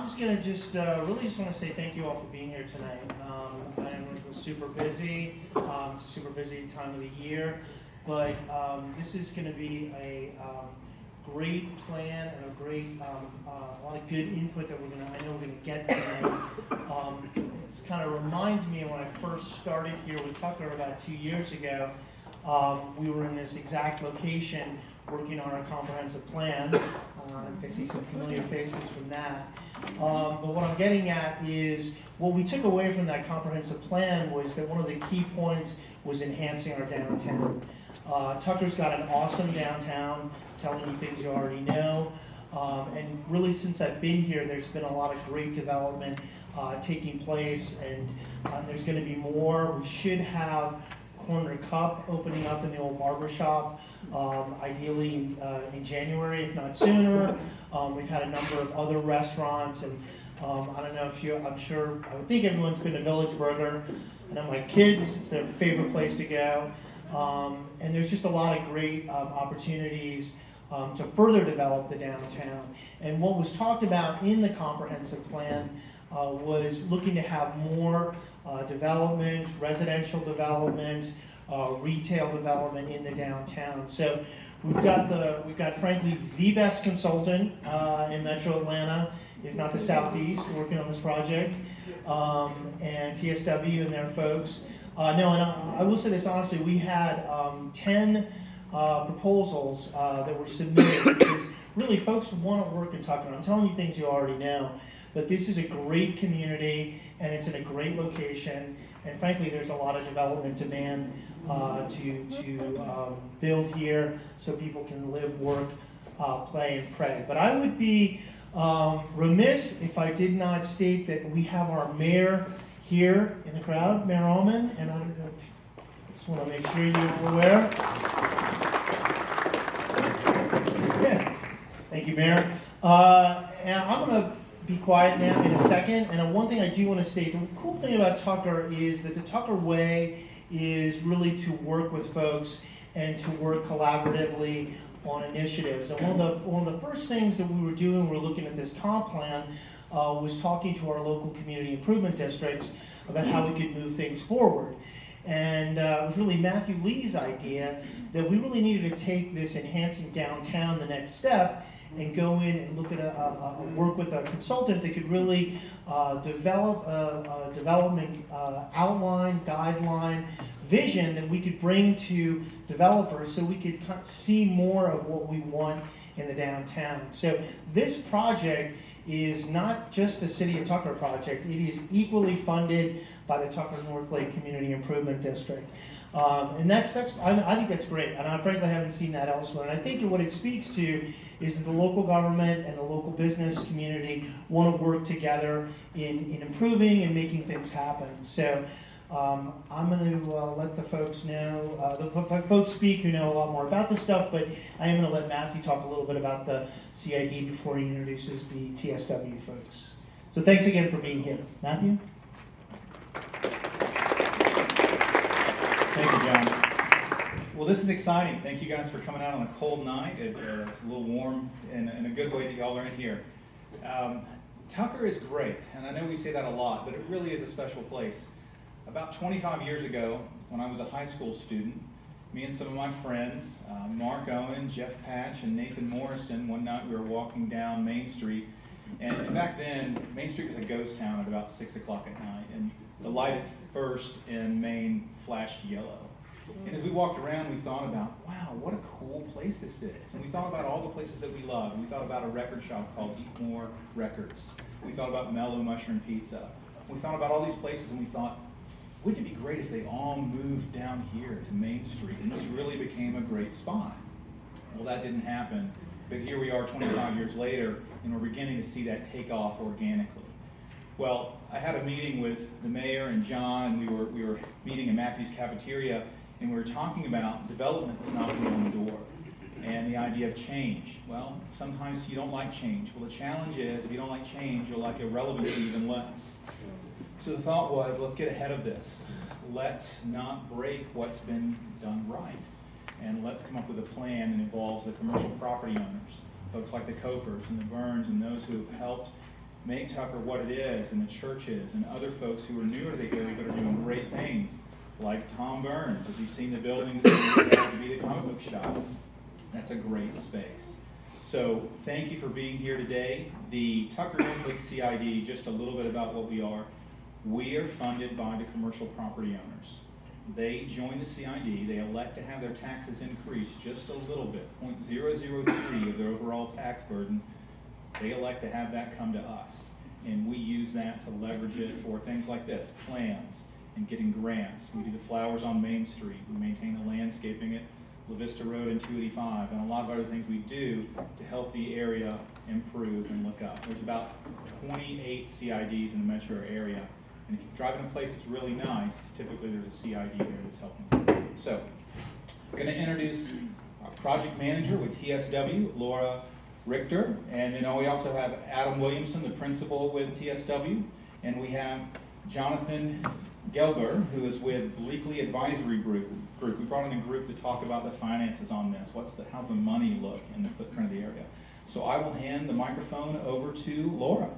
I'm just going to really just want to say thank you all for being here tonight. I know it was super busy. It's a super busy time of the year, but this is going to be a great plan and a great, a lot of good input that I know we're going to get tonight. It kind of reminds me of when I first started here with Tucker about 2 years ago. We were in this exact location working on our comprehensive plan. I see some familiar faces from that. But what I'm getting at is what we took away from that comprehensive plan was that one of the key points was enhancing our downtown. Tucker's got an awesome downtown, telling you things you already know. And really since I've been here, there's been a lot of great development taking place, and there's going to be more. We should have Corner Cup opening up in the old barber shop, ideally in January, if not sooner. We've had a number of other restaurants, and I don't know if you, I would think everyone's been to Village Burger. I know my kids, it's their favorite place to go. And there's just a lot of great opportunities to further develop the downtown. And what was talked about in the comprehensive plan was looking to have more development, residential development, retail development in the downtown. So we've got frankly the best consultant in Metro Atlanta, if not the Southeast, working on this project, and TSW and their folks. No, and I will say this honestly, we had 10 proposals that were submitted because really folks want to work in Tucker. I'm telling you things you already know, but this is a great community and it's in a great location, and frankly there's a lot of development demand to build here so people can live, work, play, and pray. But I would be remiss if I did not state that we have our mayor here in the crowd, Mayor Ullman, and I don't know if I just want to make sure you're aware. Thank you, Mayor. And I'm going to be quiet now in a second. And one thing I do want to state, the cool thing about Tucker is that the Tucker way is really to work with folks and to work collaboratively on initiatives. And one of the first things that we were doing, we were looking at this comp plan, was talking to our local community improvement districts about how we could move things forward. And it was really Matthew Lee's idea that we really needed to take this enhancing downtown the next step and go in and look at work with a consultant that could really develop a development outline, guideline, vision that we could bring to developers so we could see more of what we want in the downtown. So this project is not just a City of Tucker project, it is equally funded by the Tucker North Lake Community Improvement District. And I think that's great, and I frankly haven't seen that elsewhere. And I think what it speaks to is that the local government and the local business community want to work together in improving and making things happen. So I'm going to let the folks know, the folks speak who know a lot more about this stuff, but I am going to let Matthew talk a little bit about the CID before he introduces the TSW folks. So thanks again for being here. Matthew? Thank you, John. Well, this is exciting. Thank you guys for coming out on a cold night. It's a little warm in a good way that y'all are in here. Tucker is great, and I know we say that a lot, but it really is a special place. About 25 years ago, when I was a high school student, me and some of my friends, Mark Owen, Jeff Patch, and Nathan Morrison, one night we were walking down Main Street, and back then, Main Street was a ghost town at about 6 o'clock at night, and the light at First in Main flashed yellow. And as we walked around, we thought about, wow, what a cool place this is. And we thought about all the places that we loved. We thought about a record shop called Eat More Records. We thought about Mellow Mushroom Pizza. We thought about all these places, and we thought, wouldn't it be great if they all moved down here to Main Street and this really became a great spot? Well, that didn't happen, but here we are 25 years later, and we're beginning to see that take off organically. Well, I had a meeting with the mayor and John, and we were meeting in Matthew's cafeteria, and we were talking about development that's knocking on the door and the idea of change. Well, sometimes you don't like change. Well, the challenge is if you don't like change, you'll like irrelevancy even less. So the thought was, let's get ahead of this. Let's not break what's been done right. And let's come up with a plan that involves the commercial property owners, folks like the Kofers and the Burns and those who have helped make Tucker what it is, and the churches and other folks who are newer to the area but are doing great things, like Tom Burns. If you've seen the building that's to be the comic book shop, that's a great space. So thank you for being here today. The Tucker Northlake CID, just a little bit about what we are. We are funded by the commercial property owners. They join the CID, they elect to have their taxes increase just a little bit, 0.003 of their overall tax burden. They elect to have that come to us. And we use that to leverage it for things like this, plans and getting grants. We do the flowers on Main Street. We maintain the landscaping at La Vista Road and 285, and a lot of other things we do to help the area improve and look up. There's about 28 CIDs in the metro area, and if you drive in a place that's really nice, typically there's a CID there that's helping. So, I'm going to introduce our project manager with TSW, Laura Richter, and then we also have Adam Williamson, the principal with TSW, and we have Jonathan Gelber, who is with Bleakley Advisory Group. We brought in a group to talk about the finances on this. How's the money look in the footprint of the area? So I will hand the microphone over to Laura.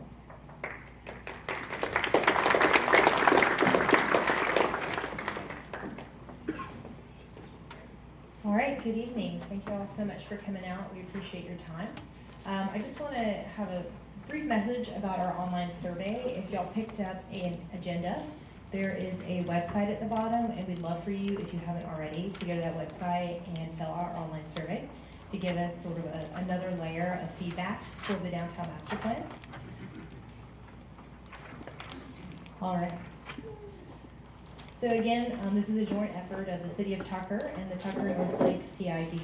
All right, good evening. Thank you all so much for coming out. We appreciate your time. I just want to have a brief message about our online survey. If y'all picked up an agenda, there is a website at the bottom, and we'd love for you, if you haven't already, to go to that website and fill out our online survey to give us sort of another layer of feedback for the downtown master plan. All right. So again, this is a joint effort of the City of Tucker and the Tucker Northlake CID.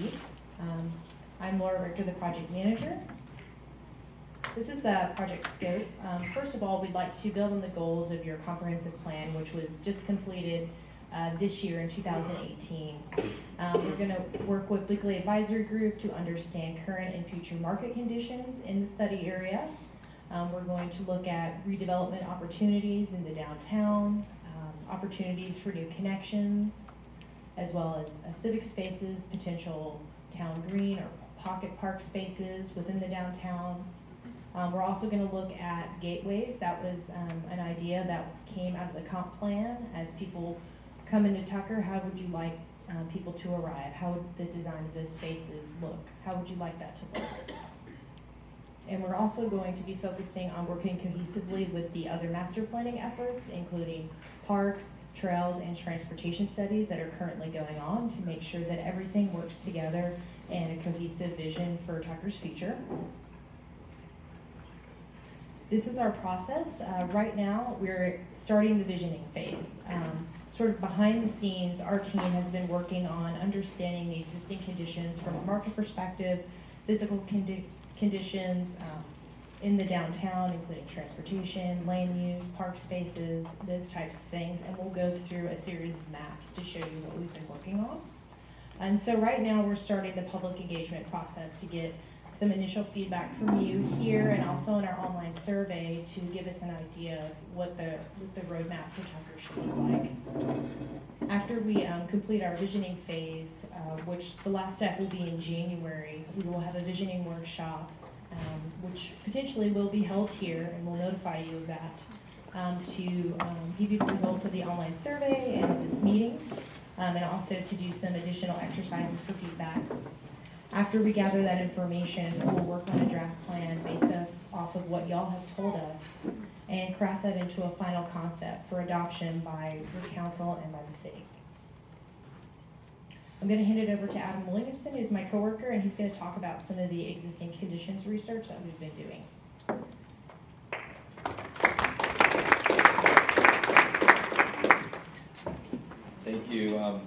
I'm Laura Richter, the project manager. This is the project scope. First of all, we'd like to build on the goals of your comprehensive plan, which was just completed this year in 2018. We're going to work with Bleakley Advisory Group to understand current and future market conditions in the study area. We're going to look at redevelopment opportunities in the downtown, opportunities for new connections, as well as civic spaces, potential town green or pocket park spaces within the downtown. We're also going to look at gateways. That was an idea that came out of the comp plan. As people come into Tucker, how would you like people to arrive? How would the design of those spaces look? How would you like that to look? And we're also going to be focusing on working cohesively with the other master planning efforts, including parks, trails, and transportation studies that are currently going on to make sure that everything works together in a cohesive vision for Tucker's future. This is our process. Right now, we're starting the visioning phase. Sort of behind the scenes, our team has been working on understanding the existing conditions from a market perspective, physical conditions in the downtown, including transportation, land use, park spaces, those types of things, and we'll go through a series of maps to show you what we've been working on. And so right now, we're starting the public engagement process to get some initial feedback from you here and also in our online survey to give us an idea of what the roadmap for Tucker should look like. After we complete our visioning phase, which the last step will be in January, we will have a visioning workshop, which potentially will be held here, and we'll notify you of that, to give you the results of the online survey and of this meeting, and also to do some additional exercises for feedback. After we gather that information, we'll work on a draft plan based off of what y'all have told us and craft that into a final concept for adoption by your council and by the city. I'm going to hand it over to Adam Williamson, who's my coworker, and he's going to talk about some of the existing conditions research that we've been doing. Thank you.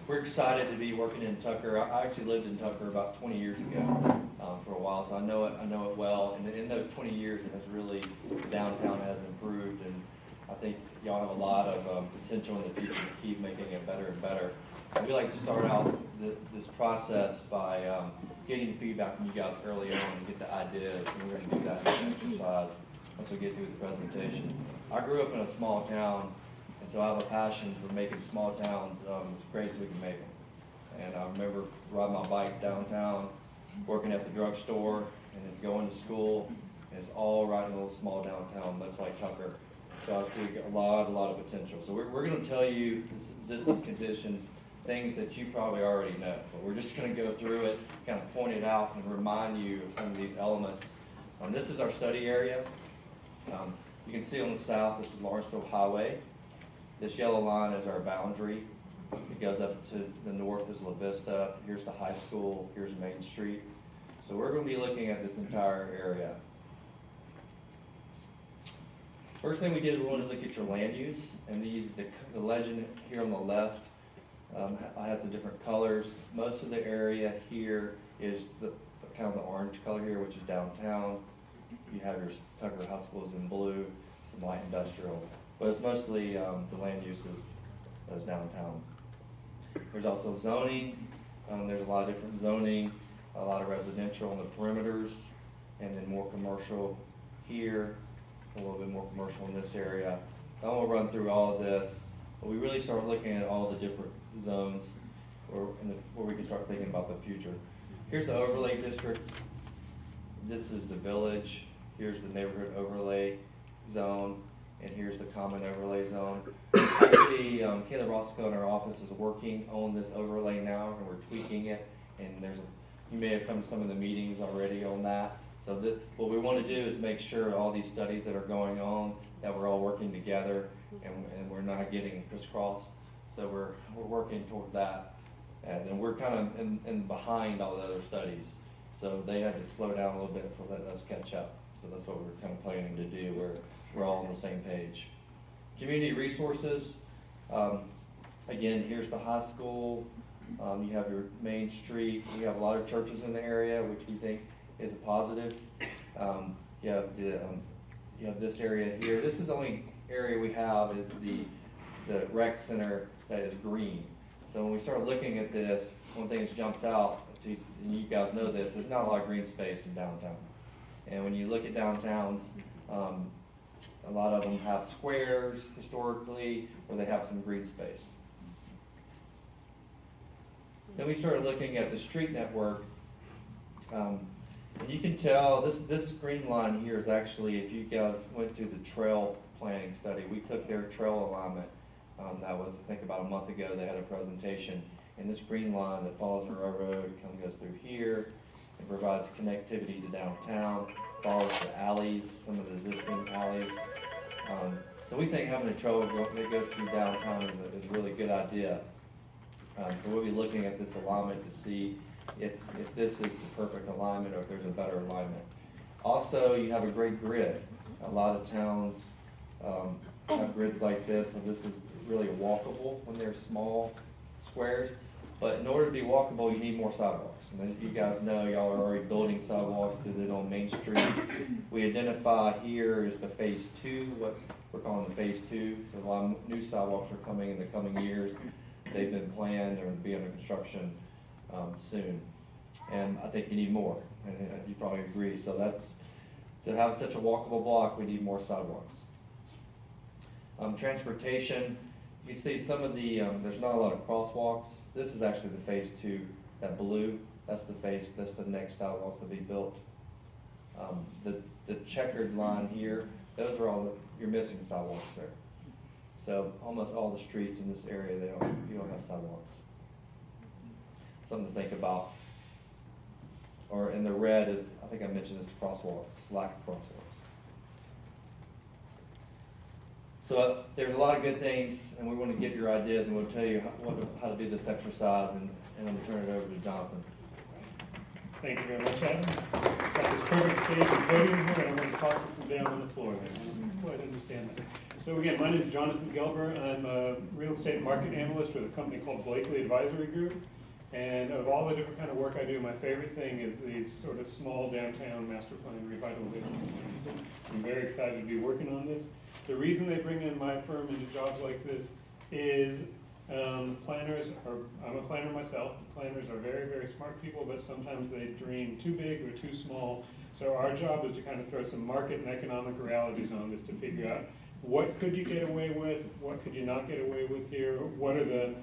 We're excited to be working in Tucker. I actually lived in Tucker about 20 years ago for a while, so I know it well. And in those 20 years, it has really, the downtown has improved, and I think y'all have a lot of potential in the future to keep making it better and better. We'd like to start out this process by getting feedback from you guys early on and get the ideas, and we're going to do that in the exercise once we get through the presentation. I grew up in a small town, and so I have a passion for making small towns as great as we can make them. And I remember riding my bike downtown, working at the drugstore, and then going to school, and it's all right in a little small downtown, much like Tucker. So I see a lot of potential. So we're gonna tell you the existing conditions, things that you probably already know, but we're just gonna go through it, kind of point it out and remind you of some of these elements. This is our study area. You can see on the south, this is Lawrenceville Highway. This yellow line is our boundary. It goes up to the north is La Vista. Here's the high school, here's Main Street. So we're gonna be looking at this entire area. First thing we did, we wanted to look at your land use, and the legend here on the left has the different colors. Most of the area here is the kind of the orange color here, which is downtown. You have your Tucker High Schools in blue, some light industrial, but it's mostly the land uses is downtown. There's also zoning. There's a lot of different zoning, a lot of residential on the perimeters, and then more commercial here, a little bit more commercial in this area. I won't run through all of this, but we really start looking at all the different zones where we can start thinking about the future. Here's the overlay districts. This is the village. Here's the neighborhood overlay zone, and here's the common overlay zone. Actually, Kayla Roscoe in our office is working on this overlay now, and we're tweaking it. And you may have come to some of the meetings already on that. So what we want to do is make sure all these studies that are going on, that we're all working together, and we're not getting crisscrossed. So we're working toward that, and we're kind of in behind all the other studies. So they had to slow down a little bit to let us catch up. So that's what we're kind of planning to do. We're all on the same page. Community resources. Again, here's the high school. You have your Main Street. We have a lot of churches in the area, which we think is a positive. You have this area here. This is the only area we have is the rec center that is green. So when we start looking at this, one thing that jumps out, and you guys know this, there's not a lot of green space in downtown. And when you look at downtowns, a lot of them have squares historically, or they have some green space. Then we started looking at the street network. And you can tell this green line here is actually, if you guys went through the trail planning study, we took their trail alignment. That was, I think, about a month ago. They had a presentation. And this green line that follows the railroad kind of goes through here. It provides connectivity to downtown, follows the alleys, some of the existing alleys. So we think having a trail that goes through downtown is a really good idea. So we'll be looking at this alignment to see if this is the perfect alignment or if there's a better alignment. Also, you have a great grid. A lot of towns have grids like this, and this is really walkable when they're small squares. But in order to be walkable, you need more sidewalks. And as you guys know, y'all are already building sidewalks, did it on Main Street. We identify here is the phase 2, what we're calling the phase 2. So a lot of new sidewalks are coming in the coming years. They've been planned, they're going to be under construction soon. And I think you need more, and you probably agree. So to have such a walkable block, we need more sidewalks. Transportation. You see some of the, there's not a lot of crosswalks. This is actually the phase 2, that blue, that's the next sidewalks to be built. The checkered line here, those are all you're missing sidewalks there. So almost all the streets in this area, you don't have sidewalks. Something to think about. Or in the red is, I think I mentioned this, crosswalks, lack of crosswalks. So there's a lot of good things, and we want to get your ideas, and we'll tell you how to do this exercise, and I'm going to turn it over to Jonathan. Thank you very much, Adam. Got this perfect stage of podium here, and I'm going to talk from down on the floor. I didn't quite understand that. So again, my name is Jonathan Gelber. I'm a real estate market analyst with a company called Blakely Advisory Group. And of all the different kind of work I do, my favorite thing is these sort of small downtown master plan revitalization plans. I'm very excited to be working on this. The reason they bring in my firm into jobs like this is planners I'm a planner myself. Planners are very, very smart people, but sometimes they dream too big or too small. So our job is to kind of throw some market and economic realities on this to figure out what could you get away with, what could you not get away with here, what are the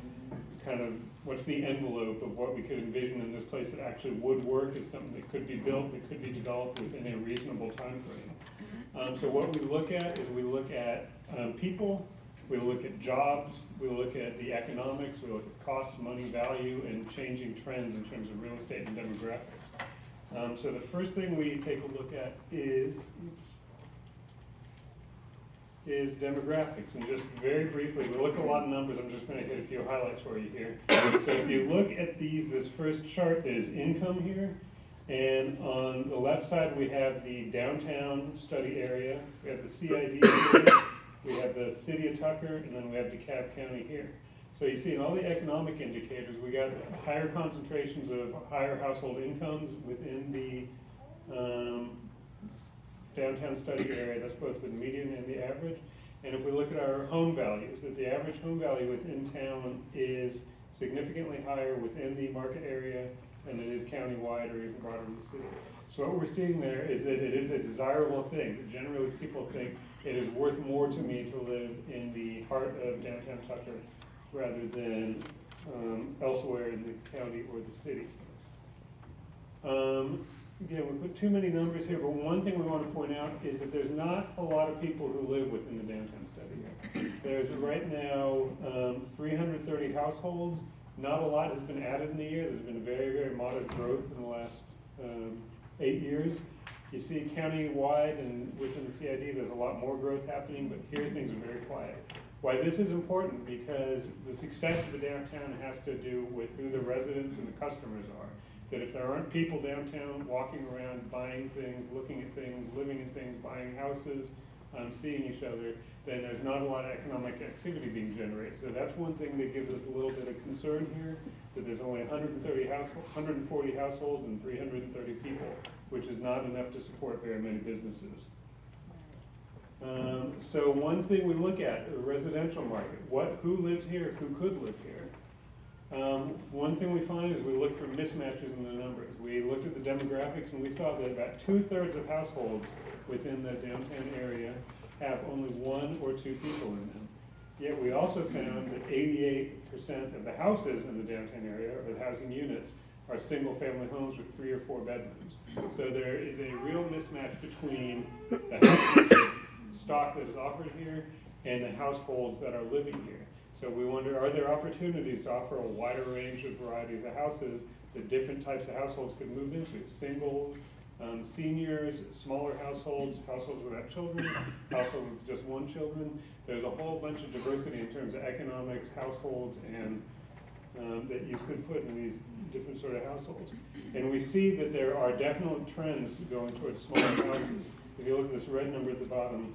kind of, what's the envelope of what we could envision in this place that actually would work as something that could be built, that could be developed within a reasonable time frame. So what we look at is we look at people, we look at jobs, we look at the economics, we look at cost, money, value, and changing trends in terms of real estate and demographics. So the first thing we take a look at is demographics. And just very briefly, we look at a lot of numbers, I'm just going to hit a few highlights for you here. So if you look at these, this first chart is income here. And on the left side, we have the downtown study area, we have the CID here, we have the city of Tucker, and then we have DeKalb County here. So you see in all the economic indicators, we got higher concentrations of higher household incomes within the downtown study area. That's both the median and the average. And if we look at our home values, that the average home value within town is significantly higher within the market area than it is countywide or even broader in the city. So what we're seeing there is that it is a desirable thing. That generally people think it is worth more to me to live in the heart of downtown Tucker rather than elsewhere in the county or the city. Again, we put too many numbers here, but one thing we want to point out is that there's not a lot of people who live within the downtown study here. There's right now 330 households. Not a lot has been added in the year. There's been a very, very modest growth in the last 8 years. You see county-wide and within the CID, there's a lot more growth happening, but here things are very quiet. Why this is important, because the success of the downtown has to do with who the residents and the customers are. That if there aren't people downtown walking around, buying things, looking at things, living in things, buying houses, seeing each other, then there's not a lot of economic activity being generated. So that's one thing that gives us a little bit of concern here, that there's only 140 households and 330 people, which is not enough to support very many businesses. So one thing we look at, the residential market, who lives here, who could live here? One thing we find is we look for mismatches in the numbers. We looked at the demographics and we saw that about 2/3 of households within the downtown area have only 1 or 2 people in them. Yet we also found that 88% of the houses in the downtown area, or the housing units, are single-family homes with 3 or 4 bedrooms. So there is a real mismatch between the housing stock that is offered here and the households that are living here. So we wonder, are there opportunities to offer a wider range of varieties of houses that different types of households could move into? Singles, seniors, smaller households, households without children, households with just 1 child. There's a whole bunch of diversity in terms of economics, households, and that you could put in these different sort of households. And we see that there are definite trends going towards smaller houses. If you look at this red number at the bottom,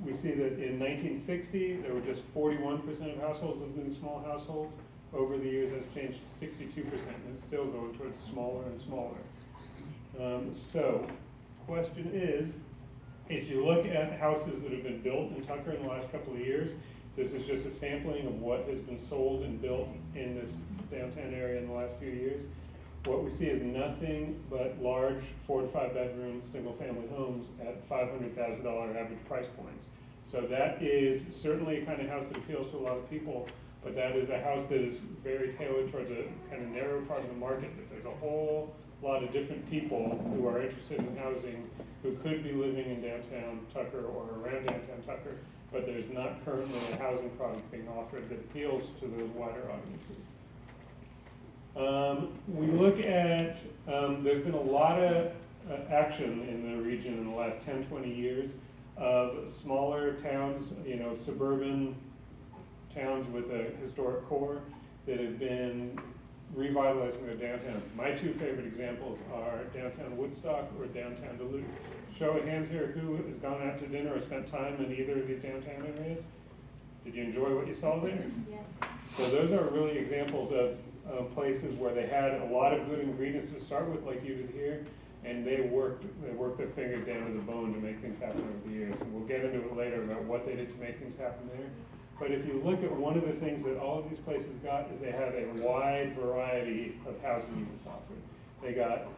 we see that in 1960, there were just 41% of households living in small households. Over the years, that's changed to 62%, and it's still going towards smaller and smaller. So, question is, if you look at houses that have been built in Tucker in the last couple of years, this is just a sampling of what has been sold and built in this downtown area in the last few years. What we see is nothing but large 4 to 5 bedroom single-family homes at $500,000 average price points. So that is certainly a kind of house that appeals to a lot of people, but that is a house that is very tailored towards a kind of narrow part of the market. That there's a whole lot of different people who are interested in housing who could be living in downtown Tucker or around downtown Tucker, but there's not currently a housing product being offered that appeals to those wider audiences. We look at, there's been a lot of action in the region in the last 10, 20 years of smaller towns, suburban towns with a historic core that have been revitalizing their downtown. My 2 favorite examples are downtown Woodstock or downtown Duluth. Show of hands here, who has gone out to dinner or spent time in either of these downtown areas? Did you enjoy what you saw there? Yes. So those are really examples of places where they had a lot of good ingredients to start with, like you did here, and they worked their fingers down to the bone to make things happen over the years. And we'll get into it later about what they did to make things happen there. But if you look at one of the things that all of these places got is they have a wide variety of housing units offered. They got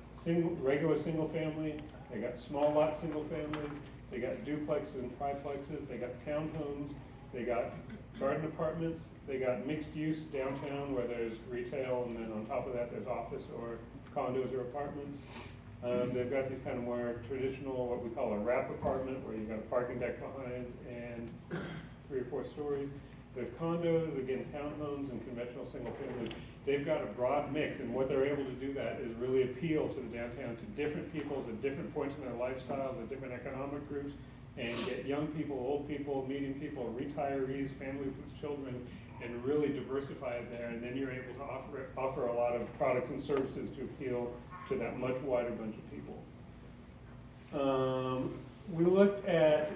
regular single family, they got small lot single families, they got duplexes and triplexes, they got townhomes, they got garden apartments. They got mixed use downtown where there's retail, and then on top of that there's office or condos or apartments. They've got these kind of more traditional, what we call a wrap apartment, where you've got a parking deck behind and 3 or 4 stories. There's condos, again, townhomes and conventional single families. They've got a broad mix, and what they're able to do that is really appeal to the downtown, to different peoples at different points in their lifestyles, at different economic groups, and get young people, old people, medium people, retirees, families with children, and really diversify it there. And then you're able to offer a lot of products and services to appeal to that much wider bunch of people. We looked at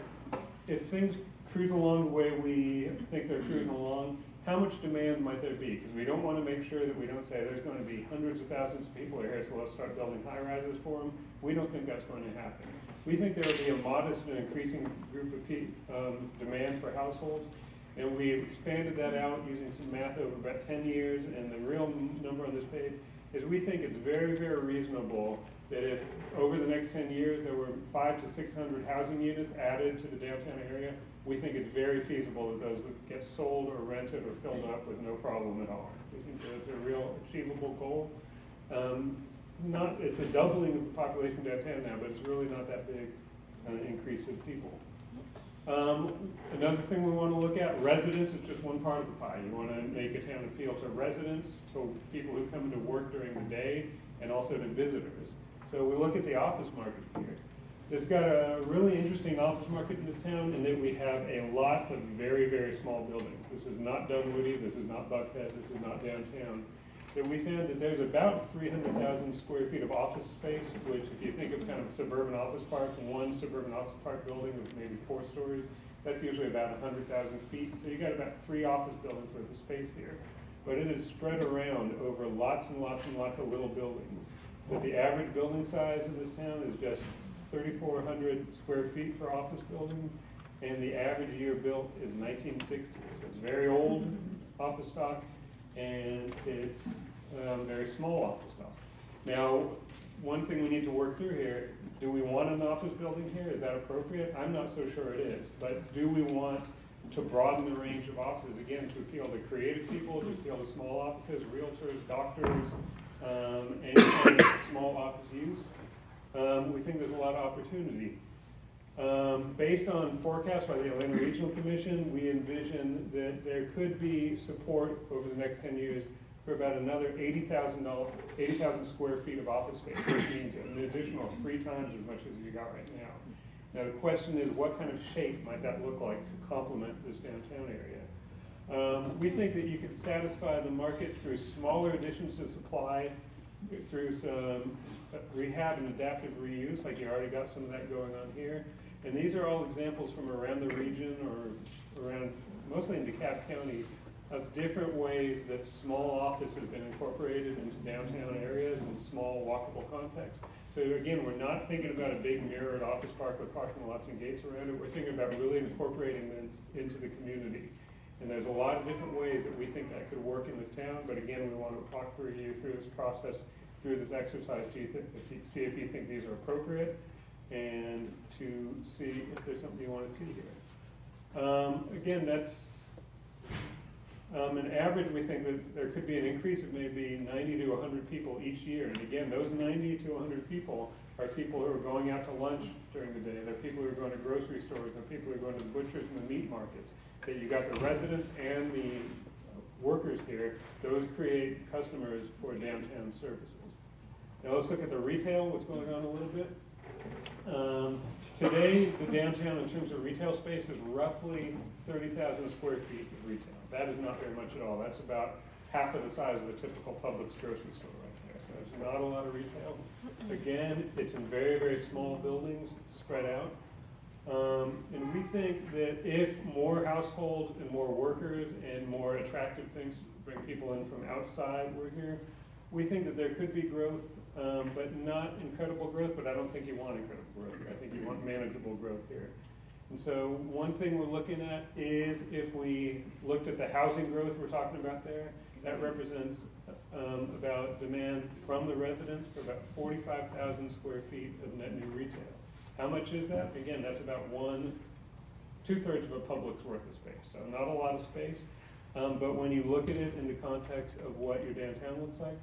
if things cruise along the way we think they're cruising along, how much demand might there be? Because we don't want to make sure that we don't say there's going to be hundreds of thousands of people here, so let's start building high rises for them. We don't think that's going to happen. We think there will be a modest and increasing group of demand for households, and we've expanded that out using some math over about 10 years, and the real number on this page is we think it's very, very reasonable that if over the next 10 years there were 500 to 600 housing units added to the downtown area, we think it's very feasible that those would get sold or rented or filled up with no problem at all. We think that it's a real achievable goal. It's a doubling of the population downtown now, but it's really not that big an increase in people. Another thing we want to look at, residents is just one part of the pie. You want to make a town appeal to residents, to people who come to work during the day, and also to visitors. So we look at the office market here. It's got a really interesting office market in this town in that we have a lot of very, very small buildings. This is not Dunwoody, this is not Buckhead, this is not downtown. That we found that there's about 300,000 square feet of office space, which if you think of kind of a suburban office park, one suburban office park building with maybe 4 stories, that's usually about 100,000 feet. So you got about 3 office buildings worth of space here. But it is spread around over lots and lots and lots of little buildings. But the average building size in this town is just 3,400 square feet for office buildings, and the average year built is 1960. So it's very old office stock, and it's very small office stock. Now, one thing we need to work through here, do we want an office building here? Is that appropriate? I'm not so sure it is, but do we want to broaden the range of offices, again, to appeal to creative people, to appeal to small offices, realtors, doctors, any kind of small office use? We think there's a lot of opportunity. Based on forecasts by the Atlanta Regional Commission, we envision that there could be support over the next 10 years for about another 80,000 square feet of office space, which means an additional 3 times as much as you got right now. Now the question is, what kind of shape might that look like to complement this downtown area? We think that you could satisfy the market through smaller additions to supply, through some rehab and adaptive reuse, like you already got some of that going on here. And these are all examples from around the region or around, mostly in DeKalb County, of different ways that small office has been incorporated into downtown areas in small walkable contexts. So again, we're not thinking about a big mirrored office park with parking lots and gates around it. We're thinking about really incorporating them into the community. And there's a lot of different ways that we think that could work in this town, but again, we want to talk through you through this process, through this exercise, to see if you think these are appropriate, and to see if there's something you want to see here. Again, that's an average. We think that there could be an increase of maybe 90 to 100 people each year. And again, those 90 to 100 people are people who are going out to lunch during the day. They're people who are going to grocery stores. They're people who are going to the butchers and the meat markets. That you got the residents and the workers here. Those create customers for downtown services. Now let's look at the retail, what's going on a little bit. Today, the downtown in terms of retail space is roughly 30,000 square feet of retail. That is not very much at all. That's about half of the size of a typical Publix grocery store right there. So there's not a lot of retail. Again, it's in very, very small buildings spread out. And we think that if more households and more workers and more attractive things bring people in from outside were here, we think that there could be growth, but not incredible growth, but I don't think you want incredible growth here. I think you want manageable growth here. And so one thing we're looking at is if we looked at the housing growth we're talking about there, that represents about demand from the residents for about 45,000 square feet of net new retail. How much is that? Again, that's about 1 2/3 of a Publix worth of space, so not a lot of space. But when you look at it in the context of what your downtown looks like,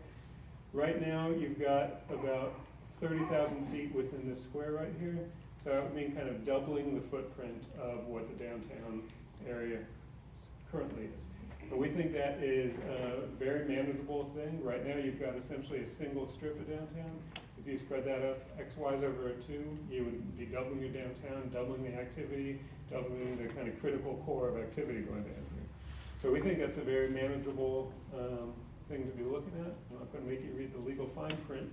right now you've got about 30,000 feet within this square right here. So that would mean kind of doubling the footprint of what the downtown area currently is. But we think that is a very manageable thing. Right now you've got essentially a single strip of downtown. If you spread that up XY's over 2, you would be doubling your downtown, doubling the activity, doubling the kind of critical core of activity going down here. So we think that's a very manageable thing to be looking at. I'm not going to make you read the legal fine print,